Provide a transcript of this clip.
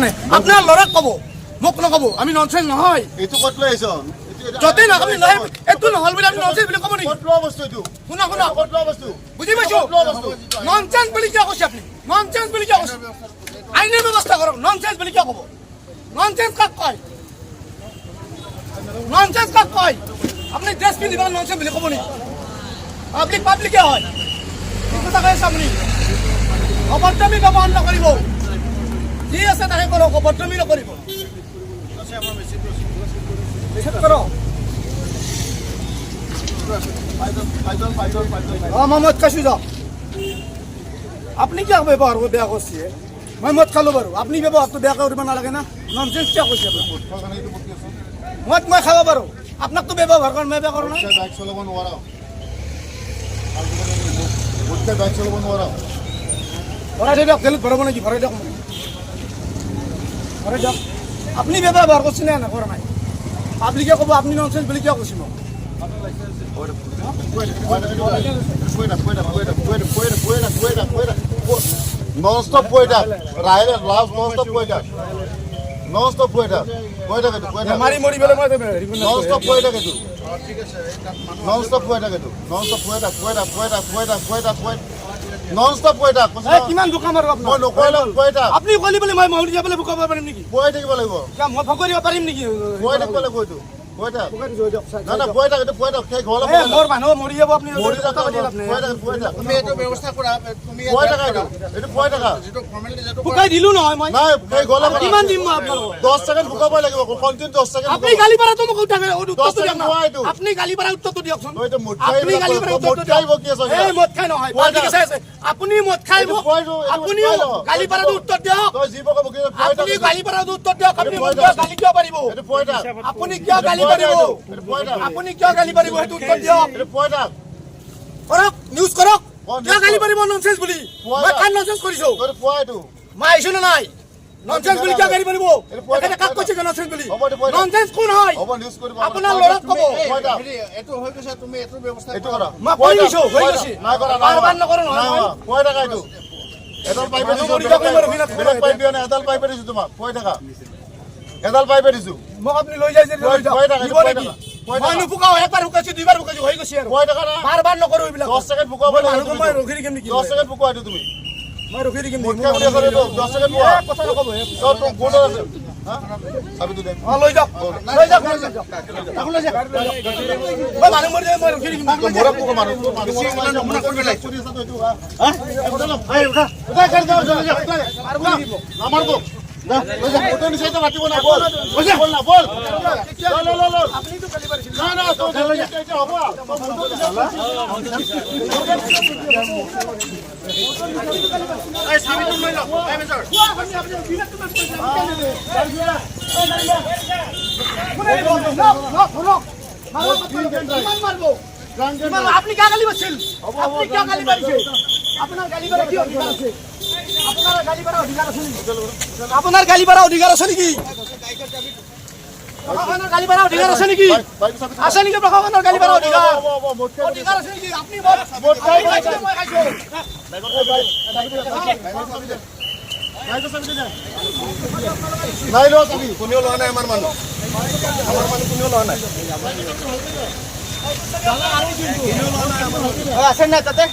নাই আপোনাৰ ল'ৰাক ক'ব মোক নক'ব আমি ননচেন্স নহয় এইটো ক'ত লৈ আহিছ য'তেই না আপুনি নহয় এইটো নহ'ল বুলি আমি ননচেন্স বুলি ক'ব নেকি ক'ত লোৱা বস্তু এইটো শুনা শুনা ক'ত লোৱা বস্তু বুজি পাইছোঁ ননচেন্স বুলি কিয় কৈছে আপুনি ননচেন্স বুলি কিয় কৈছে আইনৰ ব্যৱস্থা কৰক ননচেন্স বুলি কিয় ক'ব ননচেন্স কাক কয় ননচেন্স কাক কয় আপুনি ড্ৰেছ পিন্ধিব ননচেন্স বুলি ক'ব নেকি পাব্লিকে হয় ঠিক কথা কৈ আছে আপুনি অভদ্ৰামী ব্যৱহাৰ নকৰিব যি আছে তাকে কৰক অভদ্ৰামী নকৰিব মই মদ খাইছোঁ যাওক আপুনি কিয় ব্যৱহাৰ বেয়া কৰিছে মই মদ খালোঁ বাৰু আপুনি ব্যৱহাৰটো বেয়া কৰিব নালাগে না ননচেন্স কিয় কৈছে মই খাব পাৰোঁ আপোনাকতো ব্যৱহাৰ কৰা মই বেয়া কৰোঁ না বাইক চলাব নোৱাৰা বাইক চলাব নোৱাৰা ভৰাই দিয়ক তেলত ভৰাব নেকি ভৰাই দিয়ক ভৰাই দিয়ক আপুনি ব্যৱহাৰ কৰিছে নে কৰা নাই পাব্লিকে ক'ব আপুনি ননচেন্স বুলি কিয় কৈছে মোক Non-stop poeta. Raila last non-stop poeta. Non-stop poeta. Poeta ke tu. মাৰি মৰি বেলে মই Non-stop poeta ke tu. Non-stop poeta ke tu. Non-stop poeta. Non-stop poeta. কিমান বোকা মাৰো মই নকৰিলো poeta. আপুনি কলি বলে মই মৰি যাবলৈ বোকা মাৰিব পাৰিম নেকি poeta থাকিব লাগিব। মই ভকৰিব পাৰিম নেকি poeta থাকিব লাগিব এইটো। poeta. না না poeta ke tu poeta ke ঘৰ এ মোৰ মানুহ মৰি যাব আপুনি মৰি যাব poeta. তুমি এইটো ব্যৱস্থা কৰা তুমি poeta ka এইটো poeta ka. যেটো ফৰ্মেলিটি যেটো বুকাই দিলো নহয় মই নাই সেই গলা কিমান দিম মই আপোনাক 10 সেকেন্ড বুকাব লাগিব কন্টিনিউ 10 সেকেন্ড আপনি গালি পাৰাটো মোক উঠাকে উত্তৰটো দিয়ক না নোৱাৰিতো। আপনি গালি পাৰা উত্তৰটো দিয়কচোন তই তো মুঠাই আপনি গালি পাৰা উত্তৰটো মুঠাই বকি আছ এই মদ খাই নহয় পাৰ্টি কেছে আছে আপুনি মদ খাই মোক আপুনি গালি পাৰাটো উত্তৰ দিয়ক তই জীবক বকি আছ আপুনি গালি পাৰাটো উত্তৰ দিয়ক আপুনি মোক গালি কিয় পাৰিব এইটো poeta আপুনি কিয় গালি পাৰিব আপুনি কিয় গালি পাৰিব সেইটো উত্তৰ দিয়ক এইটো poeta কৰক নিউজ কৰক কিয় গালি পাৰিব ননসেন্স বুলি মই কান ননসেন্স কৰিছো তই পোৱা এইটো মই আহিছো না নাই ননসেন্স বুলি কিয় গালি পাৰিব এখানে কাক কৈছে ননসেন্স বুলি ননসেন্স কোন হয় হ'ব নিউজ কৰিব আপোনাৰ ল'ৰাক ক'ব poeta এটো হৈ গৈছে তুমি এটো ব্যৱস্থা এইটো কৰা মই কৰি দিছো হৈ গৈছে নাই কৰা বাৰবাৰ নকৰো নহয় poeta ka এইটো এডাল পাইপে দিছো বেলেগ পাইপ দিয়া নাই এডাল পাইপে দিছো তোমাক poeta ka এডাল পাইপে দিছো মোক আপুনি লৈ যাই যে লৈ যাওক poeta ka দিব নেকি মই নুপুকাও একবাৰ হুকাইছো দুইবাৰ হুকাইছো হৈ গৈছে আৰু poeta ka না বাৰবাৰ নকৰো এইবিলাক 10 সেকেন্ড বুকাব লাগিব মই ৰখি থাকিম নেকি 10 সেকেন্ড বুকুৱা এইটো তুমি মই ৰখি থাকিম মুটকা বুলি আছে 10 সেকেন্ড বুকা কথা নকব সব তো গোট আছে হ্যাঁ চাবি তো দে লৈ যাওক লৈ যাওক লৈ যাওক মই মানুহ মৰি যায় মই ৰখি থাকিম মোরা কোক মারো বেশি নমুনা করবে না চুরি আছে তো এইটো হ্যাঁ এই উঠা উঠা কর দাও চলে যা আমার তো না ওই যে ওটা নিচে তো মাটিব না বল বল না বল ল আপনি তো গালি পারিছেন না না তো এটা হবে এই সামনে তো লই যাও এই মেজর আপনি কে গালি পাচ্ছেন আপনি কে গালি পাচ্ছেন আপনার গালি পারা কি অধিকার আছে আপনার গালি পারা অধিকার আছে আপনার গালি পারা অধিকার আছে নাকি আপনার গালি পারা অধিকার আছে নাকি আছে নাকি প্রশাসনের গালি পারা অধিকার অধিকার আছে নাকি আপনি ভোট খাই খাইছো মই খাইছো নাই লো তুমি কোনেও লোৱা নাই আমাৰ মানুহ কোনেও লোৱা নাই আছে না তাতে